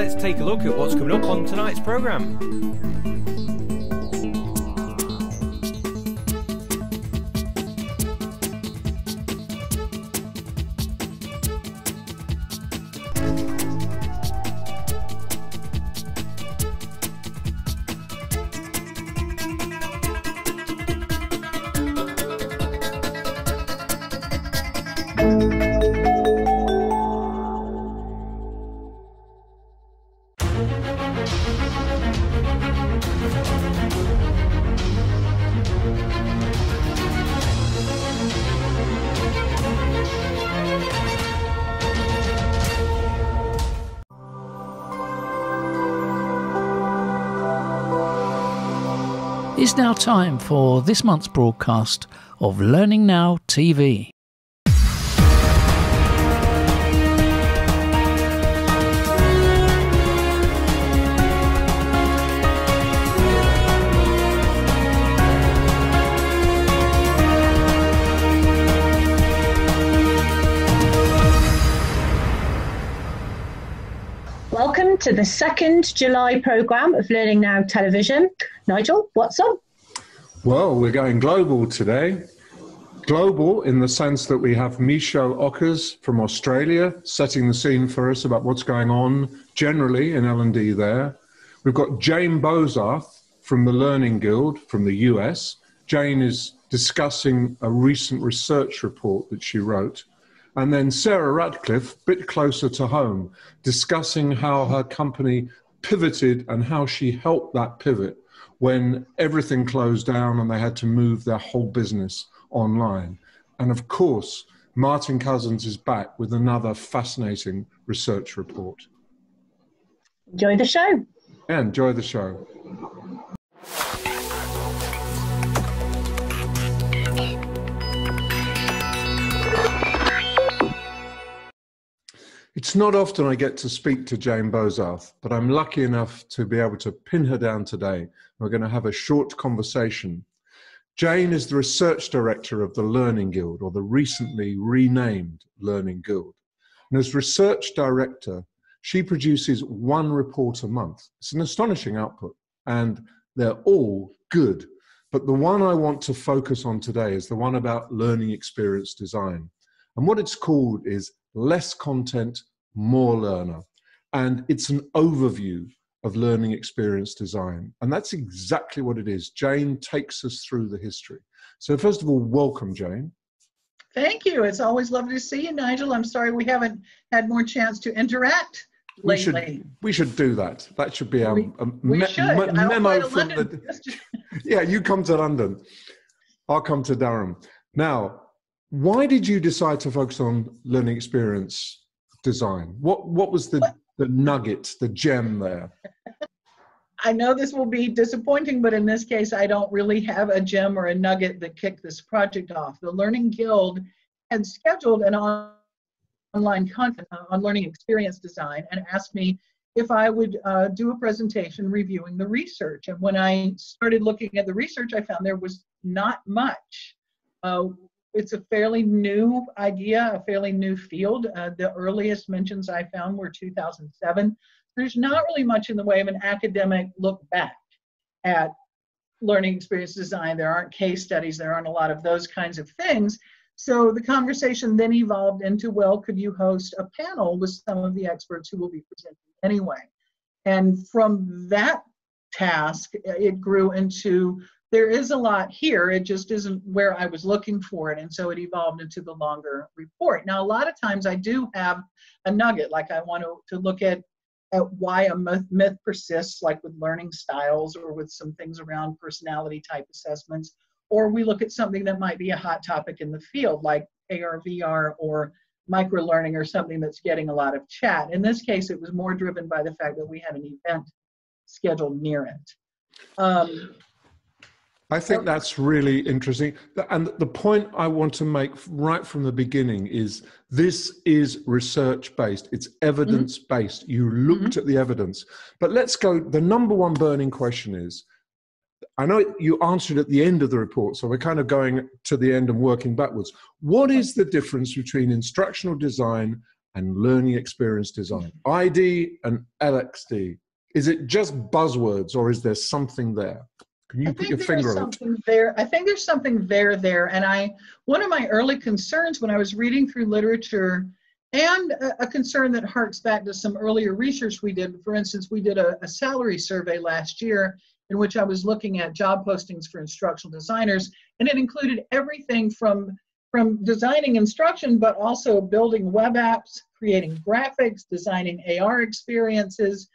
let's take a look at what's coming up on tonight's programme. It's now time for this month's broadcast of Learning Now TV. Welcome to the 2nd July programme of Learning Now Television. Nigel, what's up? Well, we're going global today. Global in the sense that we have Micho Ockers from Australia setting the scene for us about what's going on generally in L&D there. We've got Jane Bozarth from the Learning Guild from the US. Jane is discussing a recent research report that she wrote. And then Sarah Radcliffe, a bit closer to home, discussing how her company pivoted and how she helped that pivot when everything closed down and they had to move their whole business online. And of course, Martin Cousins is back with another fascinating research report. Enjoy the show. Yeah, enjoy the show. It's not often I get to speak to Jane Bozarth, but I'm lucky enough to be able to pin her down today. We're going to have a short conversation. Jane is the research director of the Learning Guild, or the recently renamed Learning Guild. And as research director, she produces one report a month. It's an astonishing output, and they're all good. But the one I want to focus on today is the one about learning experience design. And what it's called is Less Content, More Learner. And it's an overview of learning experience design. And that's exactly what it is. Jane takes us through the history. So first of all, welcome, Jane. Thank you. It's always lovely to see you, Nigel. I'm sorry we haven't had more chance to interact lately. We should do that. That should be a memo from the... Yeah, you come to London. I'll come to Durham. Now, why did you decide to focus on learning experience design? What was the nugget, the gem there? I know this will be disappointing, but in this case, I don't really have a gem or a nugget that kicked this project off. The Learning Guild had scheduled an online conference on learning experience design and asked me if I would do a presentation reviewing the research. And when I started looking at the research, I found there was not much. It's a fairly new idea, a fairly new field. The earliest mentions I found were 2007. There's not really much in the way of an academic look back at learning experience design. There aren't case studies. There aren't a lot of those kinds of things. So the conversation then evolved into, well, could you host a panel with some of the experts who will be presenting anyway? And from that task, it grew into, there is a lot here, it just isn't where I was looking for it, and so it evolved into the longer report. Now, a lot of times I do have a nugget, like I want to look at why a myth persists, like with learning styles or with some things around personality type assessments, or we look at something that might be a hot topic in the field, like AR, VR, or microlearning, or something that's getting a lot of chat. In this case, it was more driven by the fact that we had an event scheduled near it. I think that's really interesting. And the point I want to make right from the beginning is this is research-based. It's evidence-based. You looked at the evidence. But let's go, the number one burning question is, I know you answered at the end of the report, so we're kind of going to the end and working backwards. What is the difference between instructional design and learning experience design. ID and LXD. Is it just buzzwords, or is there something there? Can you put your finger on it? I think there's something there. And one of my early concerns when I was reading through literature, and a concern that harks back to some earlier research we did. For instance, we did a salary survey last year in which I was looking at job postings for instructional designers, and it included everything from designing instruction, but also building web apps, creating graphics, designing AR experiences,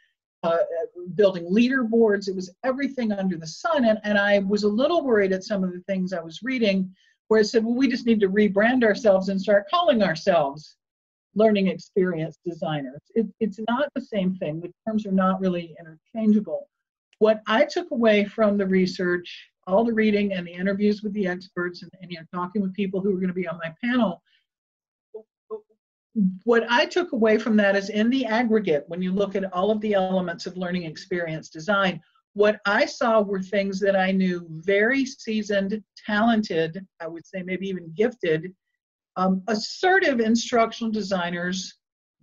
building leaderboards. It was everything under the sun. And I was a little worried at some of the things I was reading where it said, well, we just need to rebrand ourselves and start calling ourselves learning experience designers. It's not the same thing. The terms are not really interchangeable. What I took away from the research, all the reading and the interviews with the experts and talking with people who were going to be on my panel, what I took away from that is in the aggregate, when you look at all of the elements of learning experience design, what I saw were things that I knew very seasoned, talented, I would say maybe even gifted, assertive instructional designers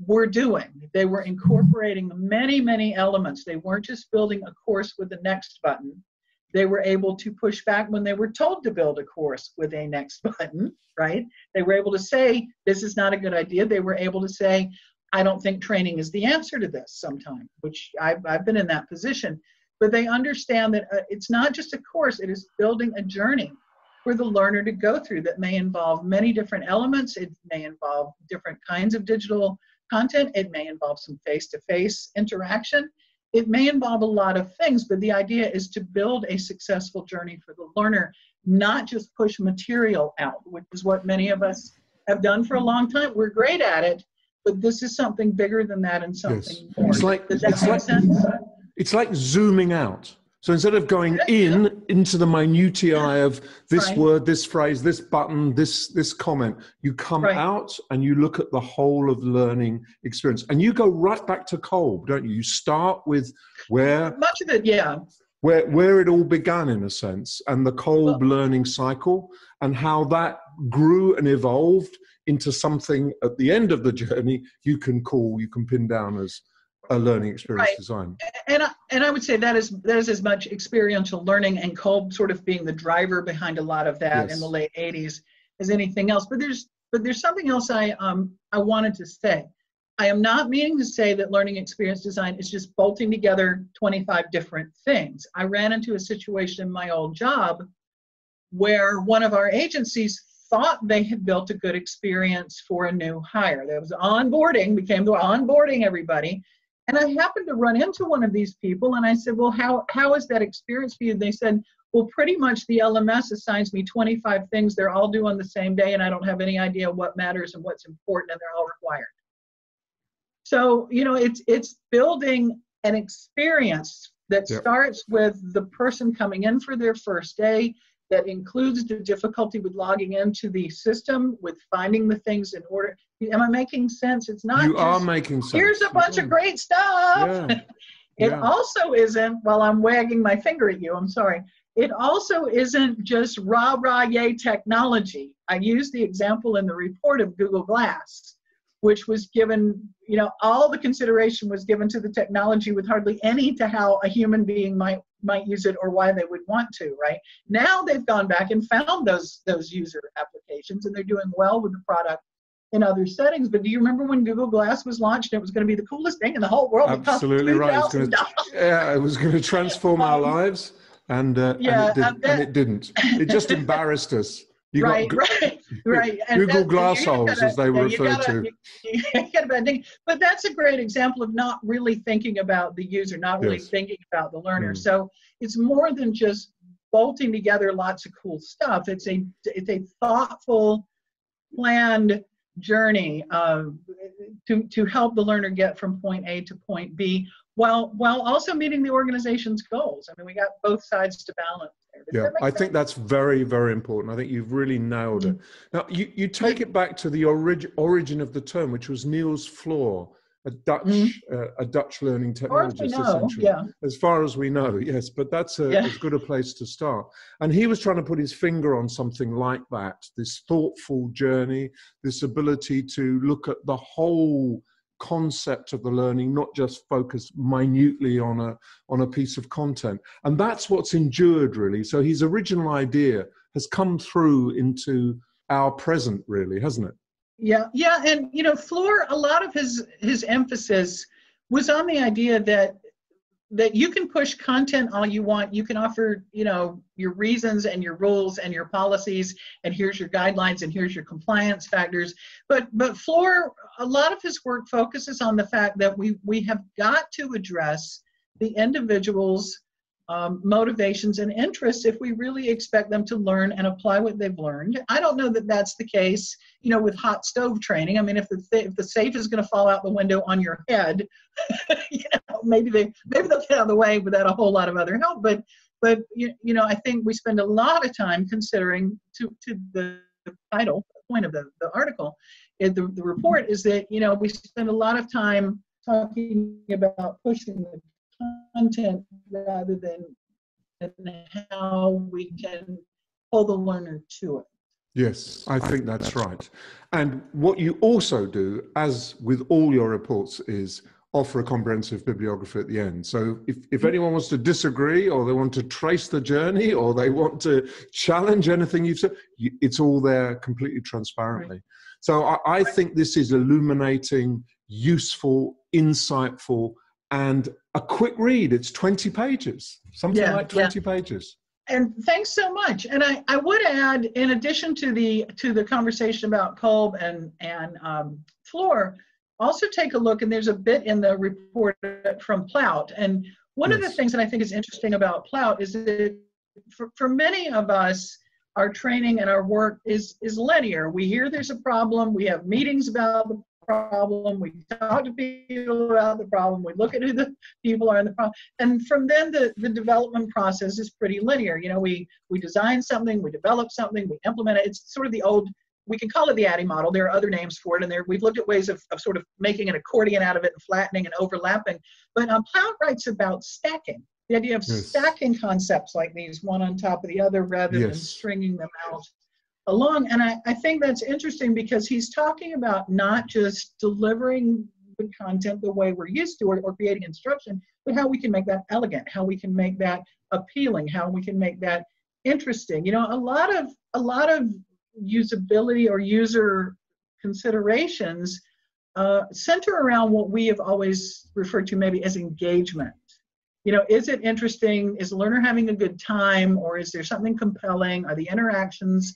were doing. They were incorporating many, many elements. They weren't just building a course with the next button. They were able to push back when they were told to build a course with a next button, right? They were able to say, this is not a good idea. They were able to say, I don't think training is the answer to this sometimes, which I've been in that position. But they understand that it's not just a course, it is building a journey for the learner to go through that may involve many different elements. It may involve different kinds of digital content. It may involve some face-to-face interaction. It may involve a lot of things, but the idea is to build a successful journey for the learner, not just push material out, which is what many of us have done for a long time. We're great at it, but this is something bigger than that and something more. Does that make sense? It's like zooming out. So instead of going into the minutiae of this word, this phrase, this button, this comment, you come out and you look at the whole of learning experience. And you go right back to Kolb, don't you? You start with where much of it, where it all began, in a sense, and the Kolb learning cycle, and how that grew and evolved into something at the end of the journey you can pin down as a learning experience design. And I would say that is as much experiential learning and Kolb sort of being the driver behind a lot of that in the late 80s as anything else. But there's something else I wanted to say. I am not meaning to say that learning experience design is just bolting together 25 different things. I ran into a situation in my old job where one of our agencies thought they had built a good experience for a new hire. There was onboarding everybody. And I happened to run into one of these people and I said, well, how is that experience for you? They said, well, pretty much the LMS assigns me 25 things. They're all due on the same day and I don't have any idea what matters and what's important and they're all required. So, it's building an experience that starts with the person coming in for their first day, that includes the difficulty with logging into the system, with finding the things in order. Am I making sense? It's not You are making sense. Here's a bunch of great stuff. It also isn't, well, I'm wagging my finger at you, I'm sorry. It also isn't just rah, yay technology. I used the example in the report of Google Glass, which was given, all the consideration was given to the technology with hardly any to how a human being might use it or why they would want to, right? Now they've gone back and found those user applications and they're doing well with the product in other settings. But do you remember when Google Glass was launched and it was going to be the coolest thing in the whole world? Absolutely right. It was going to transform our lives and it didn't. It just embarrassed us. Right. Google Glass holes, as they were referred to. But that's a great example of not really thinking about the user, not really thinking about the learner. So it's more than just bolting together lots of cool stuff. It's a thoughtful, planned journey to help the learner get from point A to point B, while also meeting the organization's goals. I mean, we got both sides to balance. I think that's very, very important. I think you've really nailed it. Now, you take it back to the origin of the term, which was Niels Flohr a Dutch learning As far as we technologist, know, essentially. yeah. As far as we know, yes, but that's as good a place to start. And he was trying to put his finger on something like that, this thoughtful journey, this ability to look at the whole concept of the learning, not just focus minutely on a piece of content. And that's what's endured, really. So his original idea has come through into our present, really, hasn't it? Yeah, and Floor, a lot of his emphasis was on the idea that you can push content all you want. You can offer, your reasons and your rules and your policies, and here's your guidelines and here's your compliance factors. But Floor, a lot of his work focuses on the fact that we have got to address the individual's motivations and interests if we really expect them to learn and apply what they've learned. I don't know that that's the case, with hot stove training. I mean, if the safe is going to fall out the window on your head, maybe they'll get out of the way without a whole lot of other help. But I think we spend a lot of time considering to the title point of the article, the report is that we spend a lot of time talking about pushing the content rather than how we can pull the learner to it. Yes, I think that's right. And what you also do, as with all your reports, is offer a comprehensive bibliography at the end. So if anyone wants to disagree, or they want to trace the journey, or they want to challenge anything you've said, it's all there completely transparently. Right. So I think this is illuminating, useful, insightful, and a quick read. It's 20 pages, something like 20 pages. And thanks so much. And I would add, in addition to the conversation about Kolb and Floor, also take a look, and there's a bit in the report from Plout. And one of the things that I think is interesting about Plout is that for many of us, our training and our work is linear. We hear there's a problem, we have meetings about the problem, we talk to people about the problem, we look at who the people are in the problem, and from then the development process is pretty linear. We design something, we develop something, we implement it. It's sort of the old, we can call it the ADDIE model. There are other names for it, and we've looked at ways of sort of making an accordion out of it and flattening and overlapping. But Plout writes about stacking, the idea of stacking concepts like these, one on top of the other, rather than stringing them out along. And I think that's interesting because he's talking about not just delivering the content the way we're used to, or creating instruction, but how we can make that elegant, how we can make that appealing, how we can make that interesting. A lot of usability or user considerations center around what we have always referred to maybe as engagement. Is it interesting? Is the learner having a good time? Or is there something compelling? Are the interactions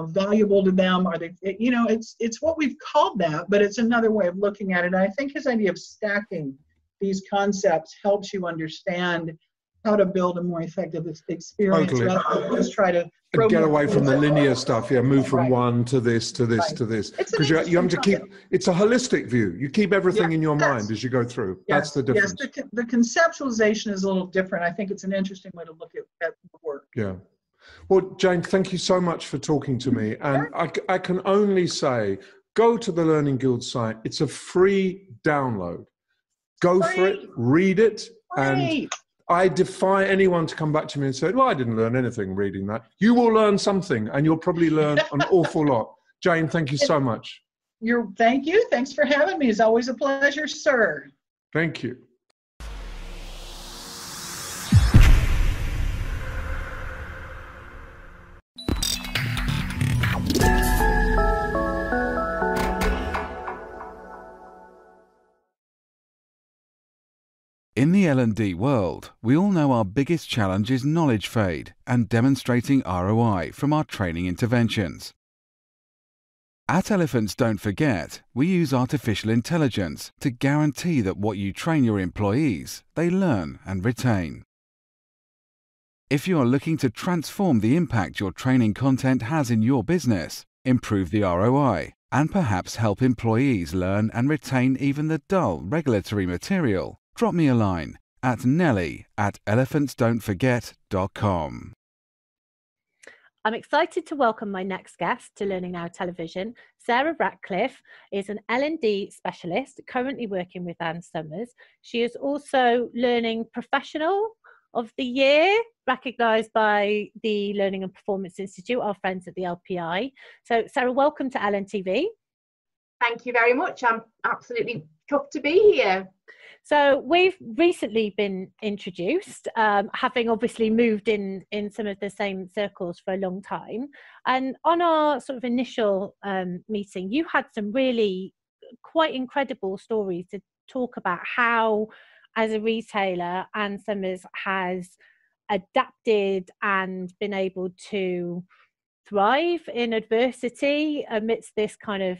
valuable to them? Are they, it's what we've called that, but it's another way of looking at it. And I think his idea of stacking these concepts helps you understand how to build a more effective experience, rather than just try to get away from the linear stuff. Move from one to this to this to this, because you have to keep, it's a holistic view. You keep everything in your mind as you go through. That's the difference. Yes, the conceptualization is a little different. I think it's an interesting way to look at the work. Yeah. Well, Jane, thank you so much for talking to me. And I can only say, go to the Learning Guild site. It's a free download. Go for it, read it, and I defy anyone to come back to me and say, well, I didn't learn anything reading that. You will learn something, and you'll probably learn an awful lot. Jane, thank you so much. Thank you. Thanks for having me. It's always a pleasure, sir. Thank you. In the L&D world, we all know our biggest challenge is knowledge fade and demonstrating ROI from our training interventions. At Elephants Don't Forget, we use artificial intelligence to guarantee that what you train your employees, they learn and retain. If you are looking to transform the impact your training content has in your business, improve the ROI, and perhaps help employees learn and retain even the dull regulatory material, drop me a line at nelly@elephantsdon'tforget.com. I'm excited to welcome my next guest to Learning Now Television. Sarah Ratcliffe is an L&D specialist currently working with Ann Summers. She is also Learning Professional of the Year, recognised by the Learning and Performance Institute, our friends at the LPI. So Sarah, welcome to LNTV. Thank you very much. I'm absolutely chuffed to be here. So we've recently been introduced, having obviously moved in some of the same circles for a long time. And on our sort of initial meeting, you had some really quite incredible stories to talk about how, as a retailer, Ann Summers has adapted and been able to thrive in adversity amidst this kind of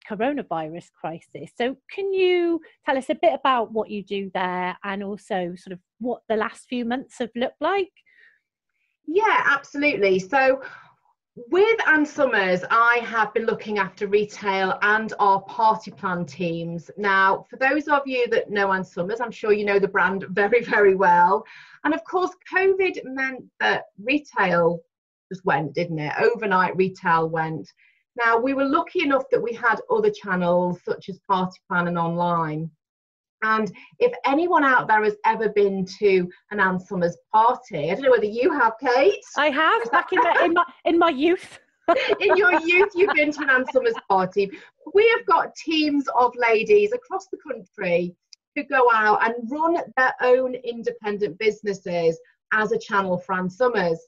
coronavirus crisis. So can you tell us a bit about what you do there and also sort of what the last few months have looked like? Yeah, absolutely. So with Ann Summers, I have been looking after retail and our party plan teams. Now, for those of you that know Ann Summers, I'm sure you know the brand very, very well. And of course, COVID meant that retail just went, didn't it? Overnight retail went. Now, we were lucky enough that we had other channels such as Party Plan and online. And if anyone out there has ever been to an Ann Summers party, I don't know whether you have, Kate. I have, back in my youth. In your youth, you've been to an Ann Summers party. We have got teams of ladies across the country who go out and run their own independent businesses as a channel for Ann Summers.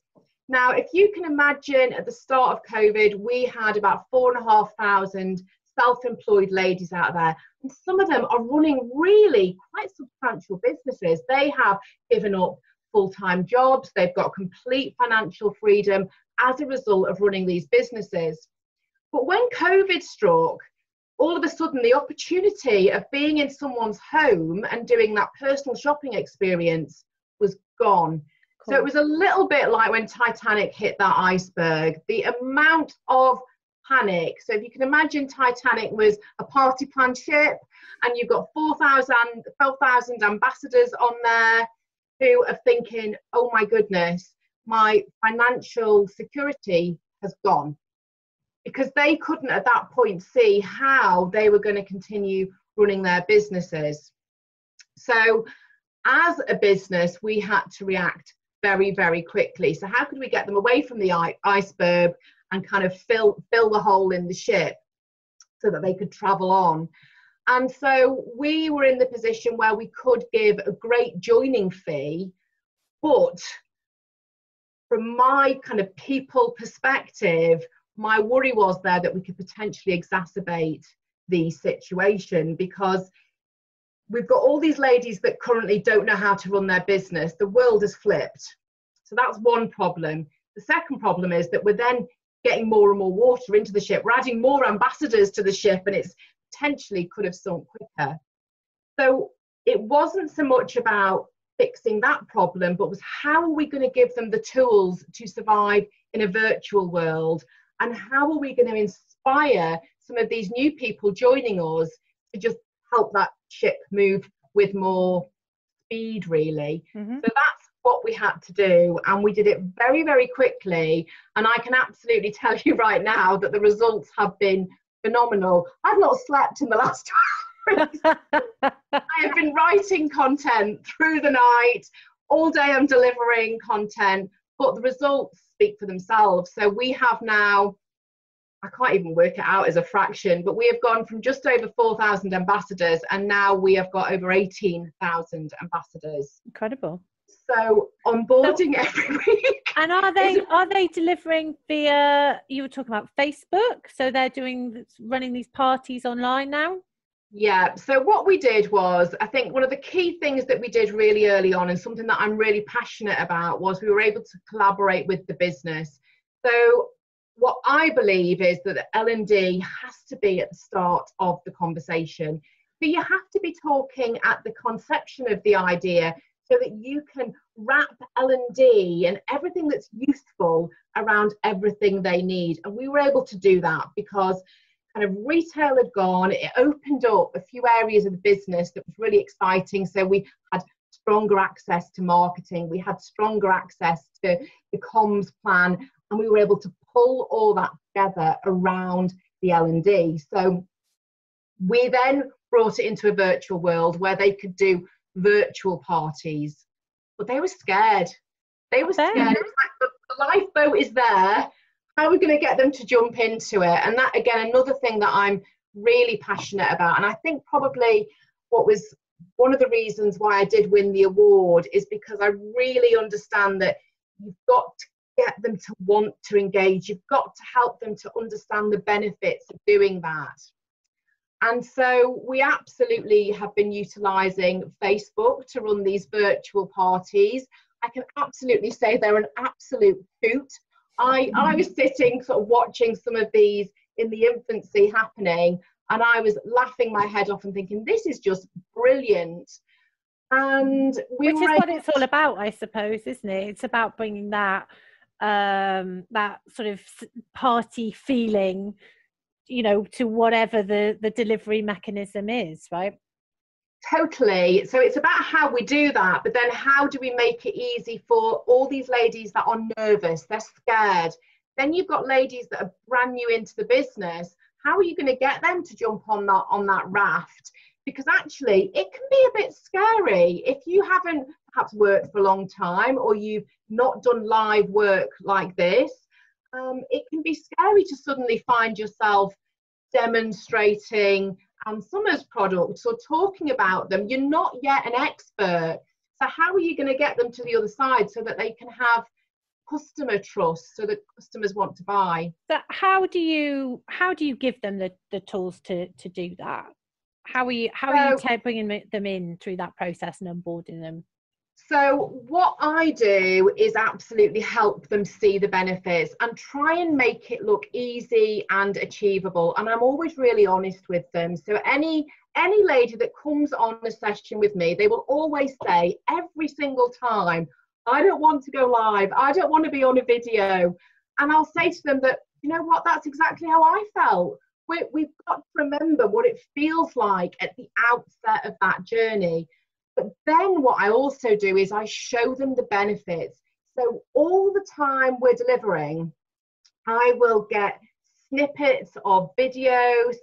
Now, if you can imagine, at the start of COVID, we had about 4,500 self-employed ladies out there, and some of them are running really quite substantial businesses. They have given up full-time jobs, they've got complete financial freedom as a result of running these businesses. But when COVID struck, all of a sudden the opportunity of being in someone's home and doing that personal shopping experience was gone. So it was a little bit like when Titanic hit that iceberg. The amount of panic. So if you can imagine, Titanic was a party plan ship and you've got 12,000 ambassadors on there who are thinking, oh my goodness, my financial security has gone. Because they couldn't at that point see how they were going to continue running their businesses. So as a business, we had to react very, very quickly. So how could we get them away from the iceberg and kind of fill the hole in the ship so that they could travel on? And so we were in the position where we could give a great joining fee, but from my kind of people perspective, my worry was there that we could potentially exacerbate the situation, because we've got all these ladies that currently don't know how to run their business. The world has flipped. So that's one problem. The second problem is that we're then getting more and more water into the ship. We're adding more ambassadors to the ship, and it's potentially could have sunk quicker. So it wasn't so much about fixing that problem, but was how are we going to give them the tools to survive in a virtual world? And how are we going to inspire some of these new people joining us to just help that ship move with more speed, really? So that's what we had to do, and we did it very, very quickly. And I can absolutely tell you right now that the results have been phenomenal. I've not slept in the last 2 hours. I have been writing content through the night. All day I'm delivering content, but the results speak for themselves. So we have now, I can't even work it out as a fraction, but we have gone from just over 4,000 ambassadors, and now we have got over 18,000 ambassadors. Incredible. So onboarding every week. And are they delivering via, you were talking about Facebook, so they're running these parties online now? Yeah, so what we did was, I think one of the key things that we did really early on, and something that I'm really passionate about, was we were able to collaborate with the business. So what I believe is that L&D has to be at the start of the conversation. So you have to be talking at the conception of the idea, so that you can wrap L&D and everything that's useful around everything they need. And we were able to do that because kind of retail had gone. It opened up a few areas of the business that was really exciting. So we had stronger access to marketing. We had stronger access to the comms plan. And we were able to pull all that together around the L&D. So we then brought it into a virtual world where they could do virtual parties, but they were scared. They were scared. It was like the lifeboat is there. How are we going to get them to jump into it? And that, again, another thing that I'm really passionate about. And I think probably what was one of the reasons why I did win the award is because I really understand that you've got to get them to want to engage. You've got to help them to understand the benefits of doing that. And so we absolutely have been utilising Facebook to run these virtual parties. I can absolutely say they're an absolute hoot. I was sitting sort of watching some of these in the infancy happening, and I was laughing my head off and thinking, this is just brilliant. And which is what it's all about, I suppose, isn't it? It's about bringing that that sort of party feeling, you know, to whatever the delivery mechanism is, right? Totally. So it's about how we do that, but then how do we make it easy for all these ladies that are nervous, they're scared. Then you've got ladies that are brand new into the business. How are you going to get them to jump on that raft? Because actually it can be a bit scary if you haven't perhaps worked for a long time, or you've not done live work like this. It can be scary to suddenly find yourself demonstrating Summer's products or talking about them. You're not yet an expert. So how are you going to get them to the other side so that they can have customer trust, so that customers want to buy? So how do you give them the tools to do that? How are you bringing them in through that process and onboarding them? So what I do is absolutely help them see the benefits and try and make it look easy and achievable. And I'm always really honest with them. So any lady that comes on a session with me, they will always say every single time, I don't want to go live. I don't want to be on a video. And I'll say to them that, you know what, that's exactly how I felt. We've got to remember what it feels like at the outset of that journey. But then what I also do is I show them the benefits. So all the time we're delivering, I will get snippets of video,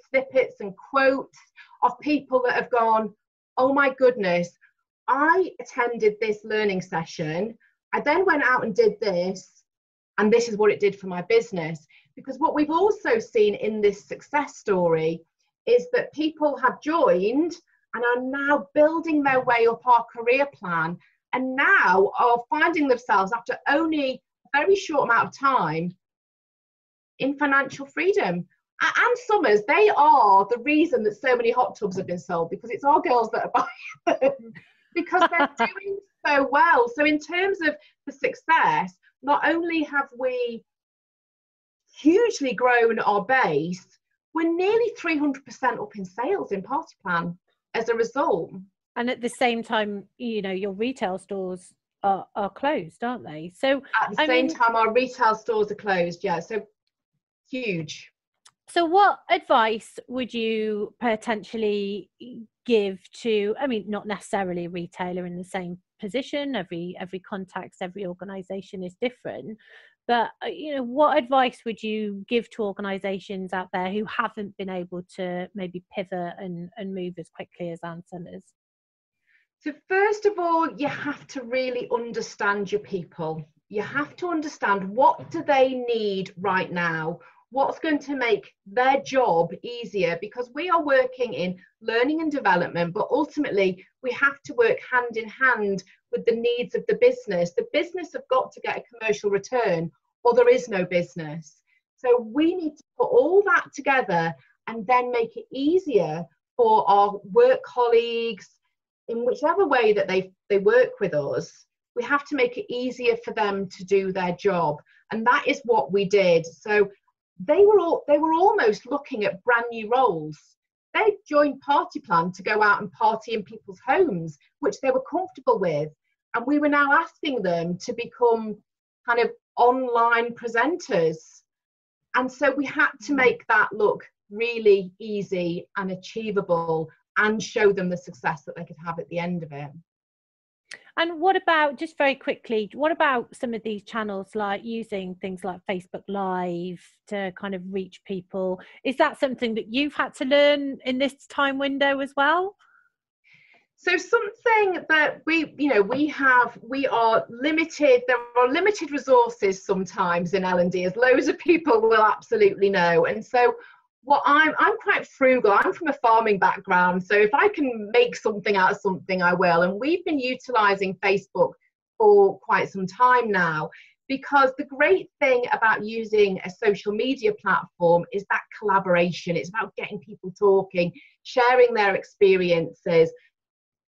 snippets and quotes of people that have gone, oh my goodness, I attended this learning session. I then went out and did this, and this is what it did for my business. Because what we've also seen in this success story is that people have joined and are now building their way up our career plan, and now are finding themselves after only a very short amount of time in financial freedom. And Summers, they are the reason that so many hot tubs have been sold, because it's our girls that are buying them, because they're doing so well. So in terms of the success, not only have we hugely grown our base, we're nearly 300% up in sales in Party Plan as a result. And at the same time, you know, your retail stores are closed, aren't they? So at the same time, our retail stores are closed. Yeah, so huge. So what advice would you potentially give to, I mean, not necessarily a retailer in the same position, every context, every organization is different, but you know, what advice would you give to organizations out there who haven't been able to maybe pivot and move as quickly as Ann Summers? So first of all, you have to really understand your people. You have to understand, what do they need right now? What's going to make their job easier? Because we are working in learning and development, but ultimately we have to work hand in hand with the needs of the business. The business have got to get a commercial return, or there is no business. So we need to put all that together and then make it easier for our work colleagues, in whichever way that they work with us. We have to make it easier for them to do their job. And that is what we did. So they were almost looking at brand new roles. They joined Party Plan to go out and party in people's homes, which they were comfortable with. And we were now asking them to become kind of online presenters. And so we had to make that look really easy and achievable, and show them the success that they could have at the end of it. And what about, just very quickly, what about some of these channels, like using things like Facebook Live to kind of reach people? Is that something that you've had to learn in this time window as well? So something that we are limited. There are limited resources sometimes in L&D, as loads of people will absolutely know. And so I'm quite frugal. I'm from a farming background, so if I can make something out of something, I will. And we've been utilising Facebook for quite some time now, because the great thing about using a social media platform is that collaboration. It's about getting people talking, sharing their experiences,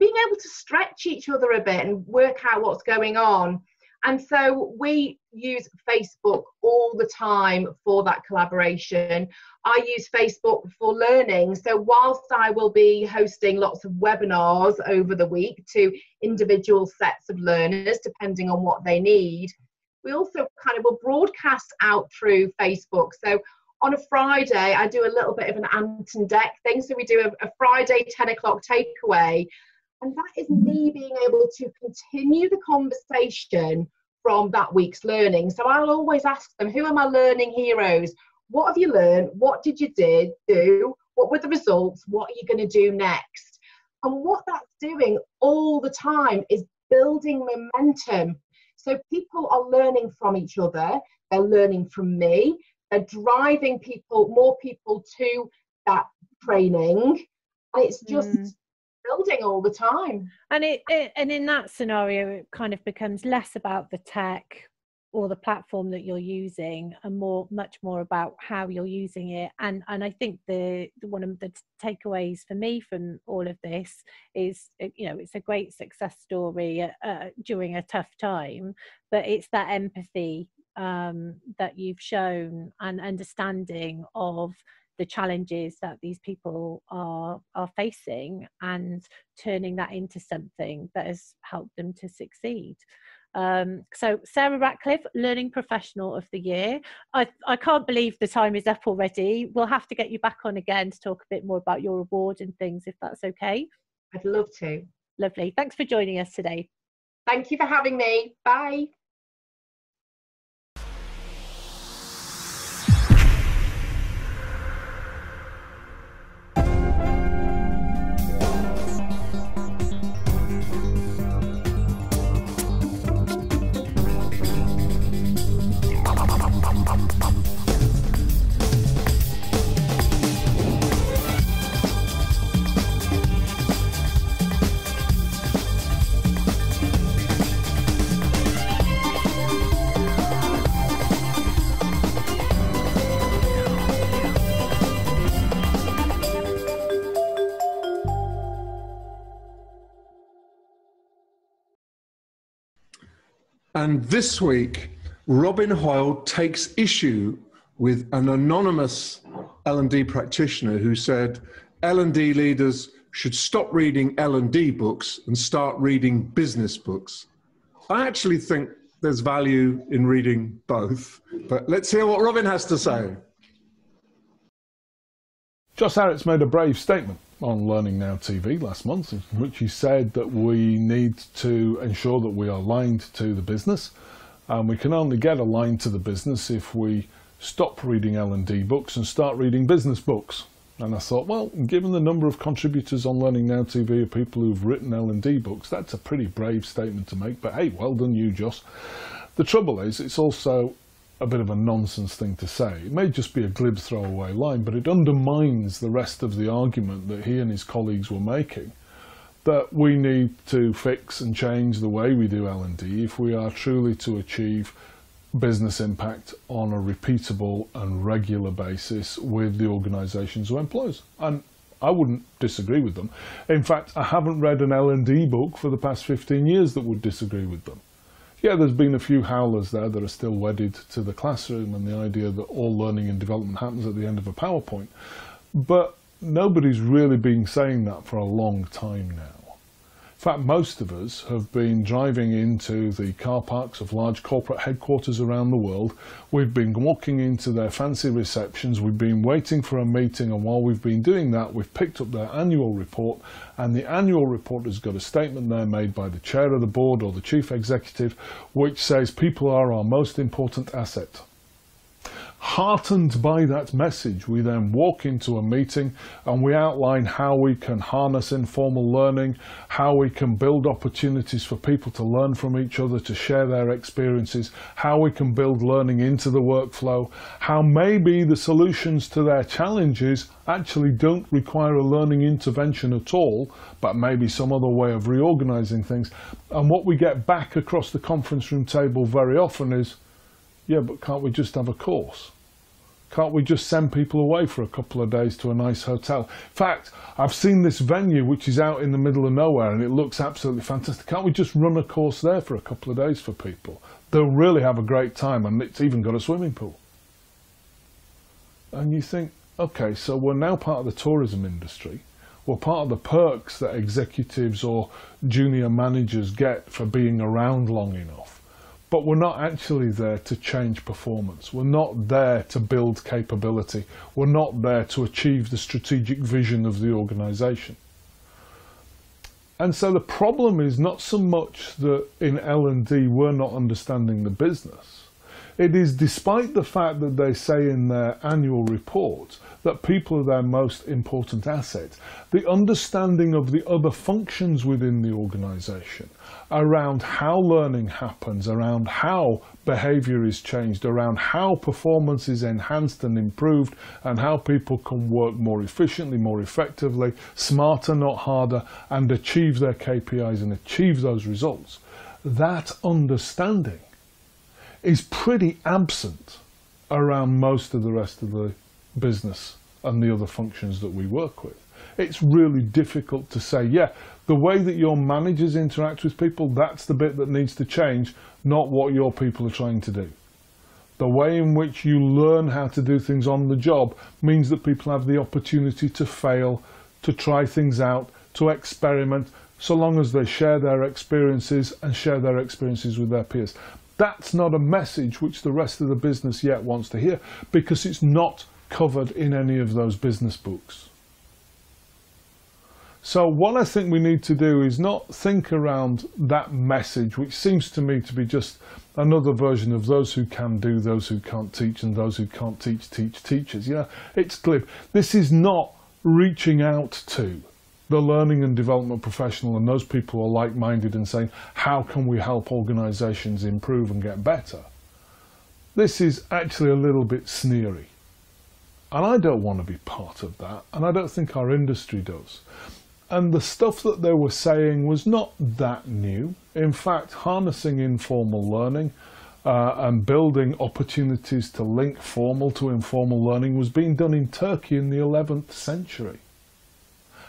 being able to stretch each other a bit and work out what's going on. And so we use Facebook all the time for that collaboration. I use Facebook for learning. So whilst I will be hosting lots of webinars over the week to individual sets of learners, depending on what they need, we also kind of will broadcast out through Facebook. So on a Friday, I do a little bit of an ant and deck thing. So we do a Friday 10 o'clock takeaway. And that is me being able to continue the conversation from that week's learning. So I'll always ask them, who are my learning heroes? What have you learned? What did you do? What were the results? What are you going to do next? And what that's doing all the time is building momentum. So people are learning from each other. They're learning from me. They're driving more people to that training. And it's just building all the time. And and in that scenario, it kind of becomes less about the tech or the platform that you're using, and much more about how you're using it. And I think one of the takeaways for me from all of this is, it's a great success story during a tough time, but it's that empathy that you've shown, and understanding of the challenges that these people are facing, and turning that into something that has helped them to succeed. So Sarah Ratcliffe, Learning Professional of the Year. I can't believe the time is up already. We'll have to get you back on again to talk a bit more about your award and things, if that's okay. I'd love to. Lovely. Thanks for joining us today. Thank you for having me. Bye. And this week, Robin Hoyle takes issue with an anonymous L&D practitioner who said L&D leaders should stop reading L&D books and start reading business books. I actually think there's value in reading both, but let's hear what Robin has to say. Joss Harrett's made a brave statement on Learning Now TV last month, in which he said that we need to ensure that we are aligned to the business, and we can only get aligned to the business if we stop reading L&D books and start reading business books. And I thought, well, given the number of contributors on Learning Now TV of people who've written L&D books, that's a pretty brave statement to make, but hey, well done you, Joss. The trouble is, it's also a bit of a nonsense thing to say. It may just be a glib throwaway line, but it undermines the rest of the argument that he and his colleagues were making, that we need to fix and change the way we do L&D if we are truly to achieve business impact on a repeatable and regular basis with the organisations who employ us. And I wouldn't disagree with them. In fact, I haven't read an L&D book for the past 15 years that would disagree with them. Yeah, there's been a few howlers there that are still wedded to the classroom and the idea that all learning and development happens at the end of a PowerPoint. But nobody's really been saying that for a long time now. In fact, most of us have been driving into the car parks of large corporate headquarters around the world. We've been walking into their fancy receptions. We've been waiting for a meeting, and while we've been doing that, we've picked up their annual report, and the annual report has got a statement there made by the chair of the board or the chief executive, which says people are our most important asset. Heartened by that message, we then walk into a meeting and we outline how we can harness informal learning, how we can build opportunities for people to learn from each other, to share their experiences, how we can build learning into the workflow, how maybe the solutions to their challenges actually don't require a learning intervention at all, but maybe some other way of reorganizing things. And what we get back across the conference room table very often is, yeah, but can't we just have a course? Can't we just send people away for a couple of days to a nice hotel? In fact, I've seen this venue which is out in the middle of nowhere and it looks absolutely fantastic. Can't we just run a course there for a couple of days for people? They'll really have a great time, and it's even got a swimming pool. And you think, okay, so we're now part of the tourism industry. We're part of the perks that executives or junior managers get for being around long enough. But we're not actually there to change performance. We're not there to build capability. We're not there to achieve the strategic vision of the organization. And so the problem is not so much that in L&D we're not understanding the business. It is despite the fact that they say in their annual report that people are their most important asset, the understanding of the other functions within the organization around how learning happens, around how behavior is changed, around how performance is enhanced and improved, and how people can work more efficiently, more effectively, smarter, not harder, and achieve their KPIs and achieve those results. That understanding is pretty absent around most of the rest of the business and the other functions that we work with. It's really difficult to say, yeah, the way that your managers interact with people, that's the bit that needs to change, not what your people are trying to do. The way in which you learn how to do things on the job means that people have the opportunity to fail, to try things out, to experiment, so long as they share their experiences and share their experiences with their peers. That's not a message which the rest of the business yet wants to hear, because it's not covered in any of those business books. So what I think we need to do is not think around that message, which seems to me to be just another version of those who can do, those who can't teach, and those who can't teach teachers. Yeah, it's glib. This is not reaching out to the learning and development professional and those people who are like-minded and saying, how can we help organizations improve and get better? This is actually a little bit sneery. And I don't want to be part of that, and I don't think our industry does. And the stuff that they were saying was not that new. In fact, harnessing informal learning and building opportunities to link formal to informal learning was being done in Turkey in the 11th century.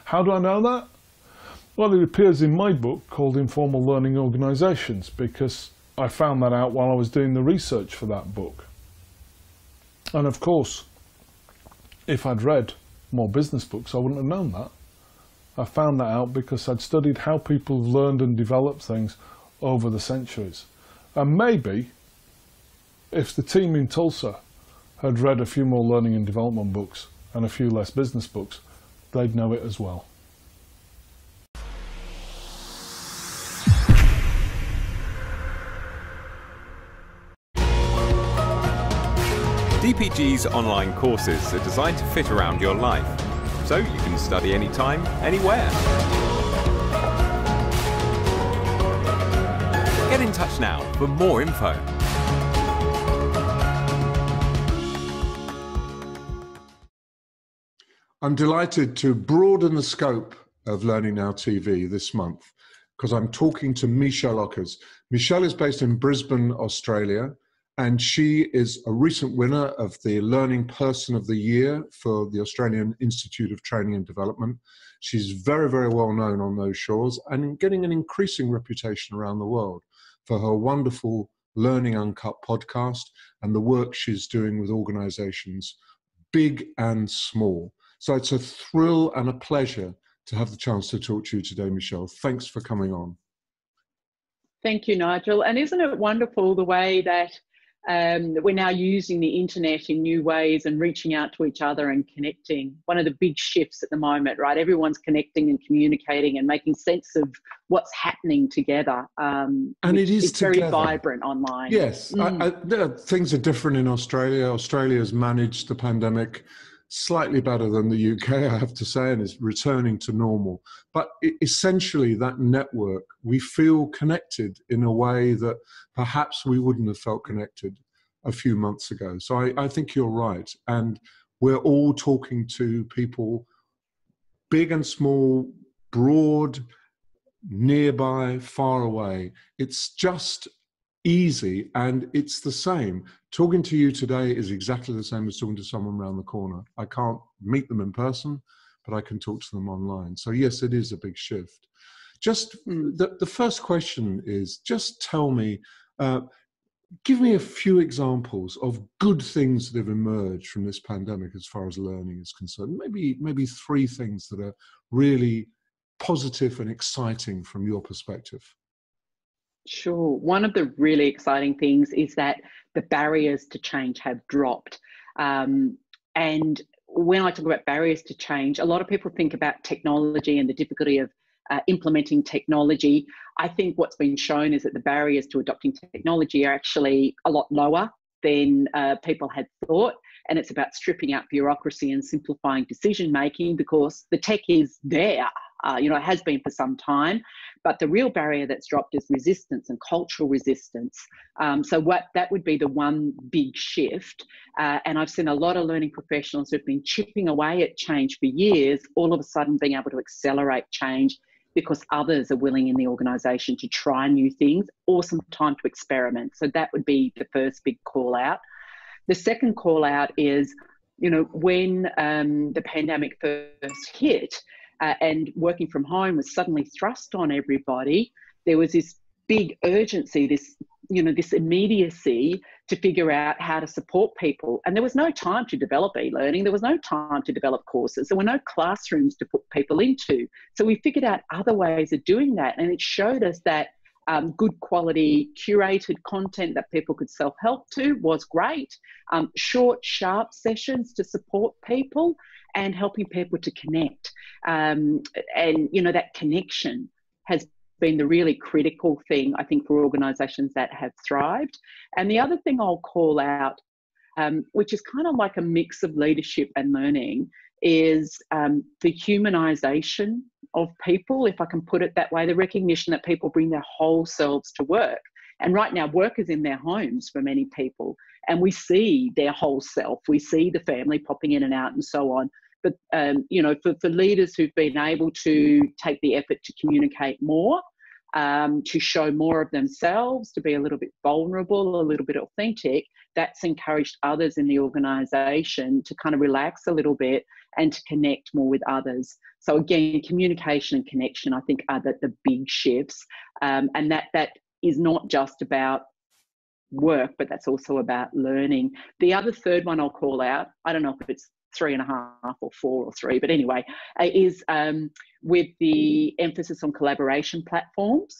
How do I know that? Well, it appears in my book called Informal Learning Organizations, because I found that out while I was doing the research for that book. And of course, if I'd read more business books, I wouldn't have known that. I found that out because I'd studied how people have learned and developed things over the centuries. And maybe if the team in Tulsa had read a few more learning and development books and a few less business books, they'd know it as well. DPG's online courses are designed to fit around your life, so you can study anytime, anywhere. Get in touch now for more info. I'm delighted to broaden the scope of Learning Now TV this month because I'm talking to Michelle Ockers. Michelle is based in Brisbane, Australia, and she is a recent winner of the Learning Person of the Year for the Australian Institute of Training and Development. She's very, very well known on those shores and getting an increasing reputation around the world for her wonderful Learning Uncut podcast and the work she's doing with organizations, big and small. So it's a thrill and a pleasure to have the chance to talk to you today, Michelle. Thanks for coming on. Thank you, Nigel. And isn't it wonderful the way that we're now using the internet in new ways and reaching out to each other and connecting? One of the big shifts at the moment, right? Everyone's connecting and communicating and making sense of what's happening together. And it is very vibrant online. Yes, things are different in Australia. Australia has managed the pandemic slightly better than the UK, I have to say, and is returning to normal. But essentially, that network, we feel connected in a way that perhaps we wouldn't have felt connected a few months ago. So I think you're right. And we're all talking to people, big and small, broad, nearby, far away. It's just easy, and it's the same. Talking to you today is exactly the same as talking to someone around the corner. I can't meet them in person, but I can talk to them online. So yes, it is a big shift. Just the first question is, just tell me, give me a few examples of good things that have emerged from this pandemic as far as learning is concerned. Maybe 3 things that are really positive and exciting from your perspective. Sure. One of the really exciting things is that the barriers to change have dropped. And when I talk about barriers to change, a lot of people think about technology and the difficulty of implementing technology. I think what's been shown is that the barriers to adopting technology are actually a lot lower than people had thought. And it's about stripping out bureaucracy and simplifying decision making, because the tech is there. It has been for some time, but the real barrier that's dropped is resistance and cultural resistance. So that would be the one big shift. And I've seen a lot of learning professionals who've been chipping away at change for years, all of a sudden being able to accelerate change because others are willing in the organisation to try new things, or some time to experiment. So that would be the first big call out. The second call out is, when the pandemic first hit, and working from home was suddenly thrust on everybody, there was this big urgency, this immediacy to figure out how to support people. And there was no time to develop e-learning. There was no time to develop courses. There were no classrooms to put people into. So we figured out other ways of doing that. And it showed us that good quality curated content that people could self-help to was great. Short, sharp sessions to support people and helping people to connect. And that connection has been the really critical thing, I think, for organisations that have thrived. And the other thing I'll call out, which is kind of like a mix of leadership and learning, is the humanisation of people, if I can put it that way, the recognition that people bring their whole selves to work. And right now, work is in their homes for many people, and we see their whole self. We see the family popping in and out and so on. But, for leaders who've been able to take the effort to communicate more, to show more of themselves, to be a little bit vulnerable, a little bit authentic, that's encouraged others in the organisation to kind of relax a little bit and to connect more with others. So again, communication and connection, I think, are the big shifts. And that is not just about work, but that's also about learning. The other third one I'll call out, I don't know if it's 3.5 or 4 or 3, but anyway, is with the emphasis on collaboration platforms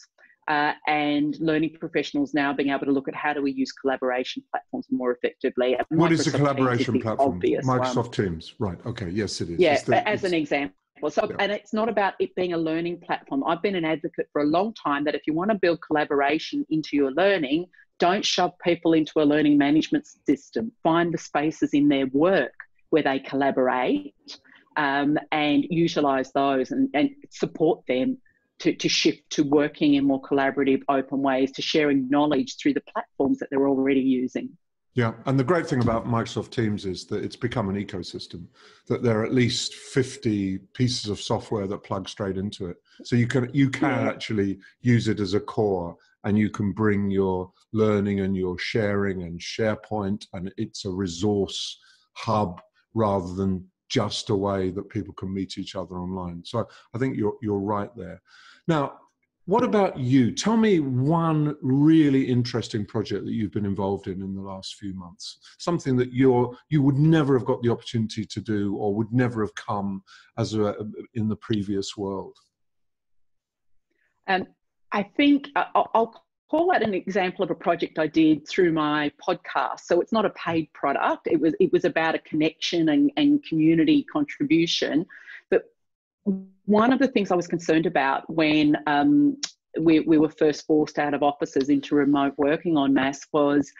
and learning professionals now being able to look at how do we use collaboration platforms more effectively. What is a collaboration platform? Microsoft Teams, right? Okay, yes, it is. Yeah, as an example. So, yeah. And it's not about it being a learning platform. I've been an advocate for a long time that if you want to build collaboration into your learning, don't shove people into a learning management system. Find the spaces in their work where they collaborate and utilise those and support them to shift to working in more collaborative, open ways, to sharing knowledge through the platforms that they're already using. Yeah, and the great thing about Microsoft Teams is that it's become an ecosystem, that there are at least 50 pieces of software that plug straight into it. So you can actually use it as a core, and you can bring your learning and your sharing and SharePoint, and it's a resource hub rather than just a way that people can meet each other online. So I think you're right there. Now, What about you? Tell me one really interesting project that you've been involved in the last few months. Something that you would never have got the opportunity to do, or would never have come as in the previous world. I think I'll call out an example of a project I did through my podcast. So it's not a paid product. It was about a connection and community contribution. But one of the things I was concerned about when we were first forced out of offices into remote working en masse was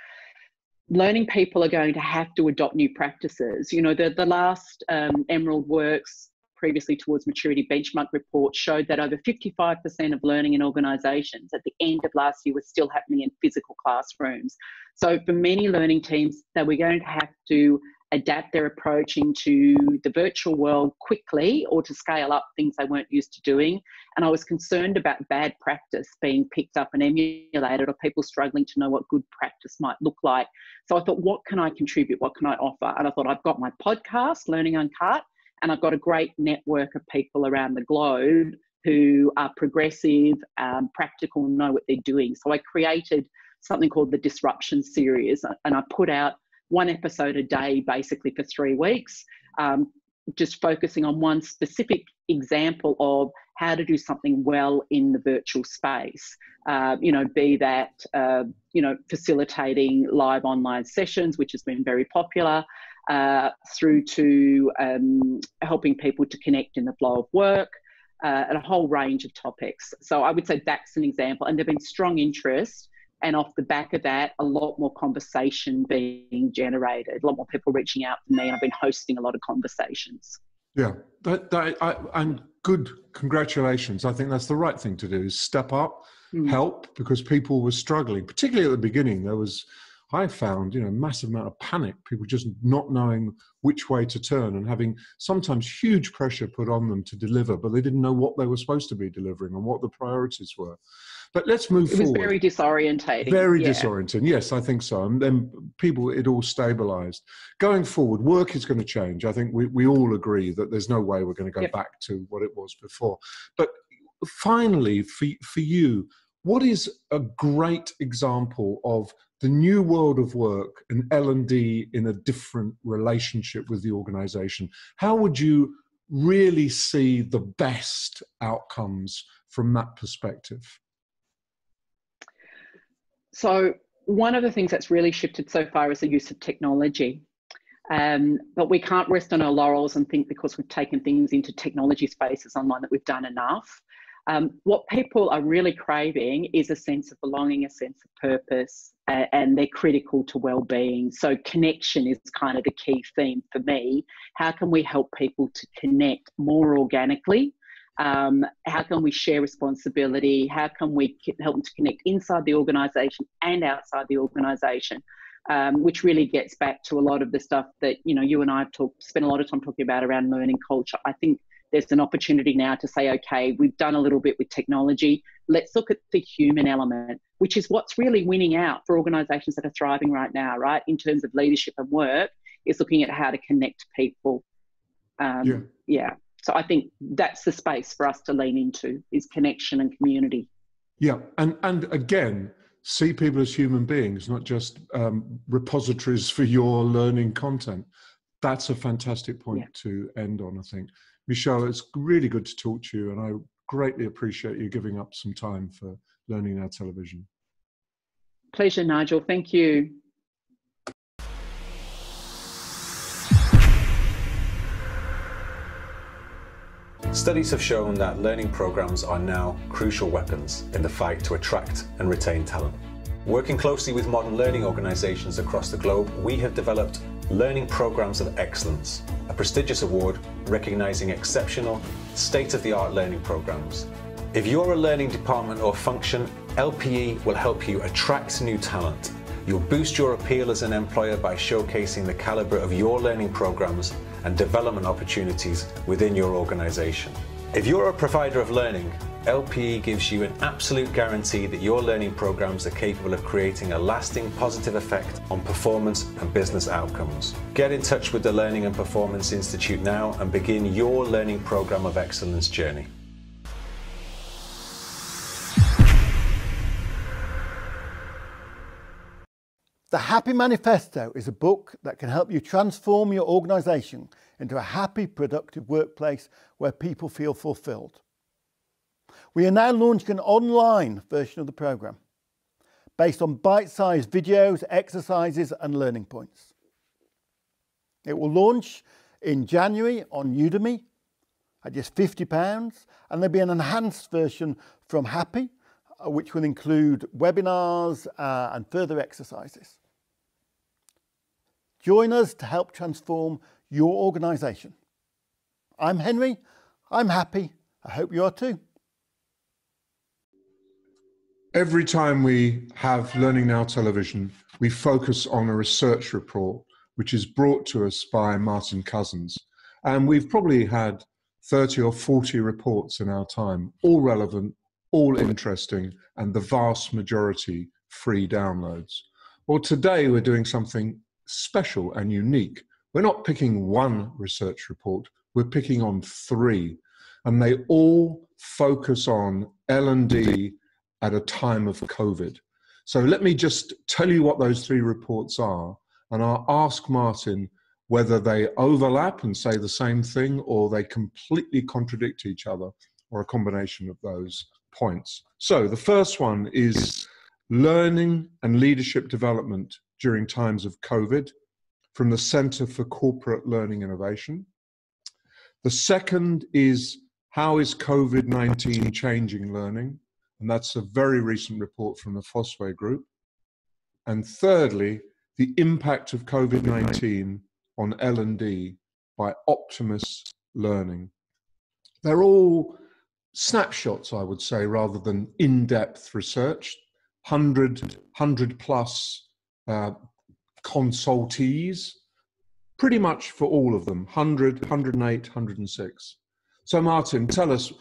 learning people are going to have to adopt new practices. You know, the last Emerald Works, previously Towards Maturity benchmark report, showed that over 55% of learning in organisations at the end of last year was still happening in physical classrooms. So for many learning teams, they were going to have to adapt their approach into the virtual world quickly, or to scale up things they weren't used to doing. And I was concerned about bad practice being picked up and emulated, or people struggling to know what good practice might look like. So I thought, what can I contribute? What can I offer? And I thought, I've got my podcast, Learning Uncut, and I've got a great network of people around the globe who are progressive, practical, and know what they're doing. So I created something called the Disruption Series, and I put out one episode a day basically for 3 weeks, just focusing on one specific example of how to do something well in the virtual space. You know, be that, you know, facilitating live online sessions, which has been very popular, through to helping people to connect in the flow of work, and a whole range of topics. So I would say that's an example, and there's been strong interest. And off the back of that, a lot more conversation being generated, a lot more people reaching out to me, and I've been hosting a lot of conversations. Yeah, and good, congratulations. I think that's the right thing to do, is step up, help, because people were struggling, particularly at the beginning. There was, I found, you know, massive amount of panic, people just not knowing which way to turn and having sometimes huge pressure put on them to deliver, but they didn't know what they were supposed to be delivering and what the priorities were. But let's move forward. It was very disorientating. Very disorientating. Yes, I think so. And then people, it all stabilized. Going forward, work is going to change. I think we all agree that there's no way we're going to go back to what it was before. But finally, for you, what is a great example of the new world of work and L&D in a different relationship with the organization? How would you really see the best outcomes from that perspective? So one of the things that's really shifted so far is the use of technology. But we can't rest on our laurels and think because we've taken things into technology spaces online that we've done enough. What people are really craving is a sense of belonging, a sense of purpose, and they're critical to well-being. So connection is kind of the key theme for me. How can we help people to connect more organically? How can we share responsibility? How can we help them to connect inside the organisation and outside the organisation? Which really gets back to a lot of the stuff that, you know, you and I have spent a lot of time talking about around learning culture. I think there's an opportunity now to say, okay, we've done a little bit with technology. Let's look at the human element, which is what's really winning out for organisations that are thriving right now, right? In terms of leadership and work, is looking at how to connect people. So I think that's the space for us to lean into, is connection and community. Yeah, and again, see people as human beings, not just repositories for your learning content. That's a fantastic point to end on, I think. Michelle, it's really good to talk to you, and I greatly appreciate you giving up some time for Learning Now Television. Pleasure, Nigel. Thank you. Studies have shown that learning programs are now crucial weapons in the fight to attract and retain talent. Working closely with modern learning organisations across the globe, we have developed Learning Programs of Excellence, a prestigious award recognising exceptional, state-of-the-art learning programs. If you're a learning department or function, LPE will help you attract new talent. You'll boost your appeal as an employer by showcasing the calibre of your learning programs and development opportunities within your organisation. If you're a provider of learning, LPE gives you an absolute guarantee that your learning programs are capable of creating a lasting positive effect on performance and business outcomes. Get in touch with the Learning and Performance Institute now and begin your Learning Program of Excellence journey. The Happy Manifesto is a book that can help you transform your organisation into a happy, productive workplace where people feel fulfilled. We are now launching an online version of the programme based on bite-sized videos, exercises and learning points. It will launch in January on Udemy at just £50, and there'll be an enhanced version from Happy, which will include webinars and further exercises. Join us to help transform your organisation. I'm Henry, I'm happy, I hope you are too. Every time we have Learning Now television, we focus on a research report which is brought to us by Martin Cousins. And we've probably had 30 or 40 reports in our time, all relevant, all interesting, and the vast majority free downloads. Well, today we're doing something special and unique. We're not picking one research report, we're picking on 3, and they all focus on L&D at a time of COVID. So let me just tell you what those 3 reports are, and I'll ask Martin whether they overlap and say the same thing or they completely contradict each other, or a combination of those points. So the first one is learning and leadership development during times of COVID from the Centre for Corporate Learning Innovation. The second is how is COVID-19 changing learning? And that's a very recent report from the Fosway Group. And thirdly, the impact of COVID-19 on L&D by Optimus Learning. They're all snapshots, I would say, rather than in-depth research. 100 plus consultees, pretty much for all of them, 100, 108, 106. So Martin, tell us,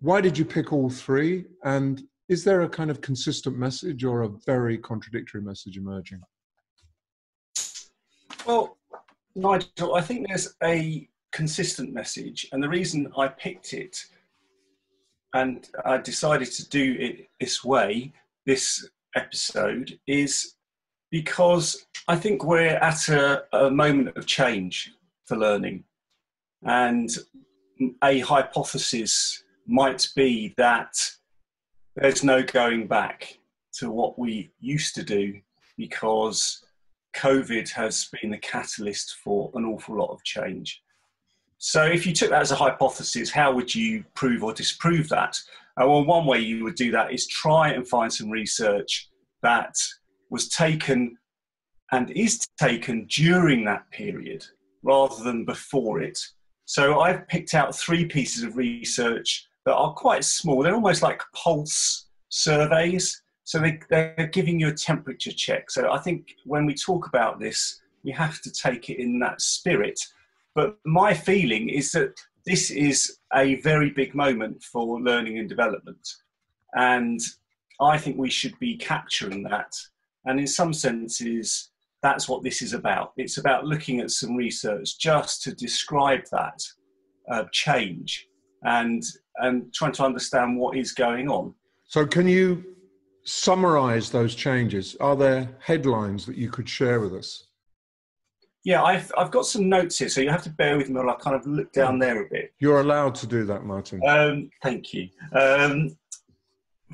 why did you pick all 3? And is there a kind of consistent message or a very contradictory message emerging? Well, Nigel, I think there's a consistent message, and the reason I picked it and I decided to do it this way, this episode, is because I think we're at a moment of change for learning, and a hypothesis might be that there's no going back to what we used to do because COVID has been the catalyst for an awful lot of change. So if you took that as a hypothesis, how would you prove or disprove that? Well, one way you would do that is try and find some research that was taken and is taken during that period rather than before it. So I've picked out 3 pieces of research that are quite small. They're almost like pulse surveys. So they're giving you a temperature check. So I think when we talk about this, we have to take it in that spirit. But my feeling is that this is a very big moment for learning and development. And I think we should be capturing that. And in some senses, that's what this is about. It's about looking at some research just to describe that change and trying to understand what is going on. So can you summarize those changes? Are there headlines that you could share with us? Yeah, I've got some notes here, so you have to bear with me while I kind of look down there a bit. You're allowed to do that, Martin. Thank you.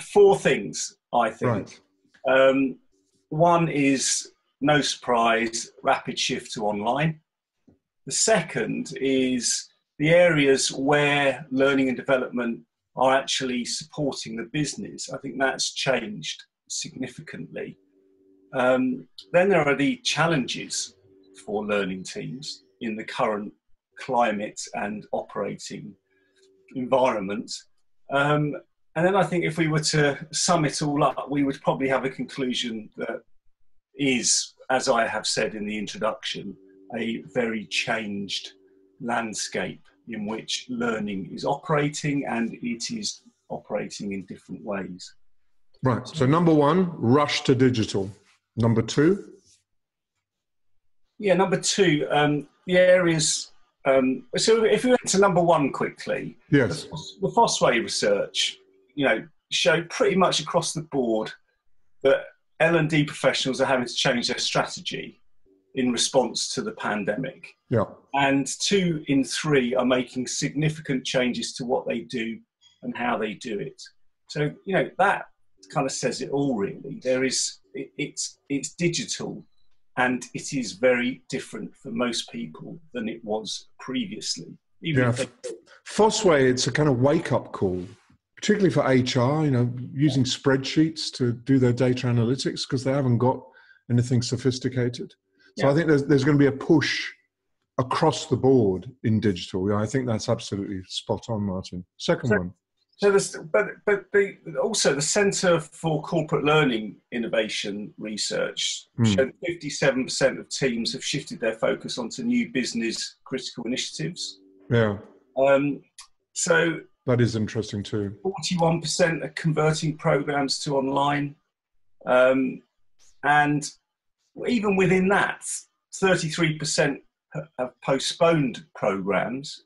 4 things, I think. Right. One is, no surprise, rapid shift to online. The second is the areas where learning and development are actually supporting the business. I think that's changed significantly. Then there are the challenges for learning teams in the current climate and operating environment. And then I think if we were to sum it all up, we would probably have a conclusion that is, as I have said in the introduction, a very changed landscape in which learning is operating, and it is operating in different ways. Right, so number 1, rush to digital. Number 2? Yeah, number 2, the areas, so if we went to number 1 quickly, yes, the Fosway research, showed pretty much across the board that L&D professionals are having to change their strategy in response to the pandemic. Yeah. And 2 in 3 are making significant changes to what they do and how they do it. So, you know, that kind of says it all, really. It's digital, and it is very different for most people than it was previously. Fosway, it's a kind of wake-up call, particularly for HR, you know, using spreadsheets to do their data analytics because they haven't got anything sophisticated. So I think there's going to be a push across the board in digital. Yeah, I think that's absolutely spot on, Martin. Second one. So also the Centre for Corporate Learning Innovation Research showed 57% of teams have shifted their focus onto new business critical initiatives. Yeah. So that is interesting too. 41% are converting programs to online. And even within that, 33% have postponed programs,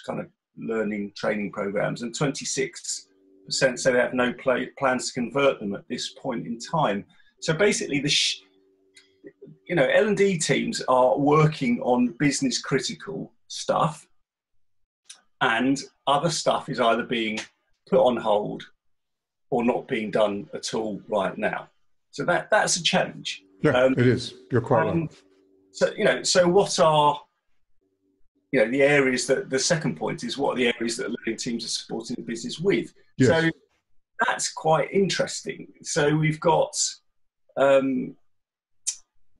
kind of learning training programs, and 26% say they have no plans to convert them at this point in time. So basically, L&D teams are working on business critical stuff, and other stuff is either being put on hold or not being done at all right now. So that's a change. Yeah, it is. You're quite right. So what are the areas that the second point is what are the areas that learning teams are supporting the business with? Yes. So that's quite interesting. So we've got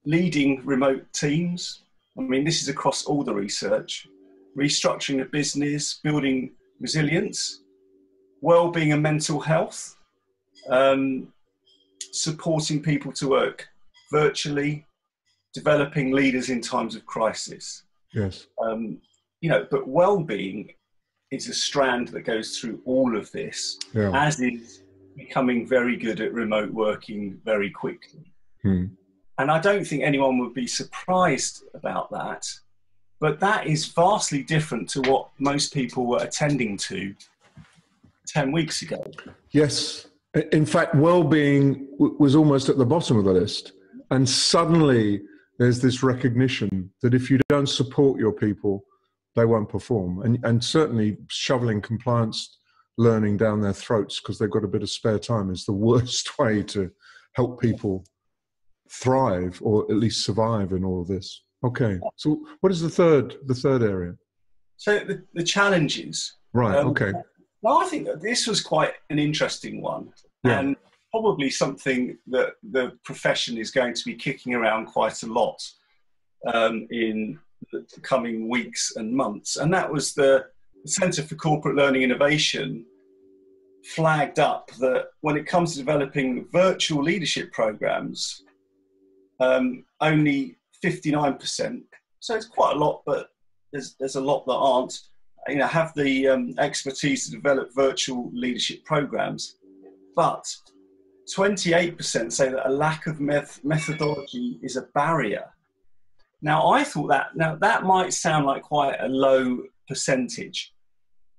leading remote teams. I mean, this is across all the research. Restructuring the business, building resilience, well-being and mental health, supporting people to work virtually, developing leaders in times of crisis. Yes. But well-being is a strand that goes through all of this, as is becoming very good at remote working very quickly. And I don't think anyone would be surprised about that, but that is vastly different to what most people were attending to 10 weeks ago. Yes. In fact, well-being was almost at the bottom of the list. And suddenly there's this recognition that if you don't support your people, they won't perform. And certainly shoveling compliance learning down their throats because they've got a bit of spare time is the worst way to help people thrive or at least survive in all of this. Okay, so what is the third area? So the challenges. Right, okay. Well, I think that this was quite an interesting one, and probably something that the profession is going to be kicking around quite a lot in the coming weeks and months. And that was the Centre for Corporate Learning Innovation flagged up that when it comes to developing virtual leadership programs, only 59%, so it's quite a lot, but there's a lot that aren't, have the expertise to develop virtual leadership programs. But 28% say that a lack of methodology is a barrier. Now, I thought that might sound like quite a low percentage,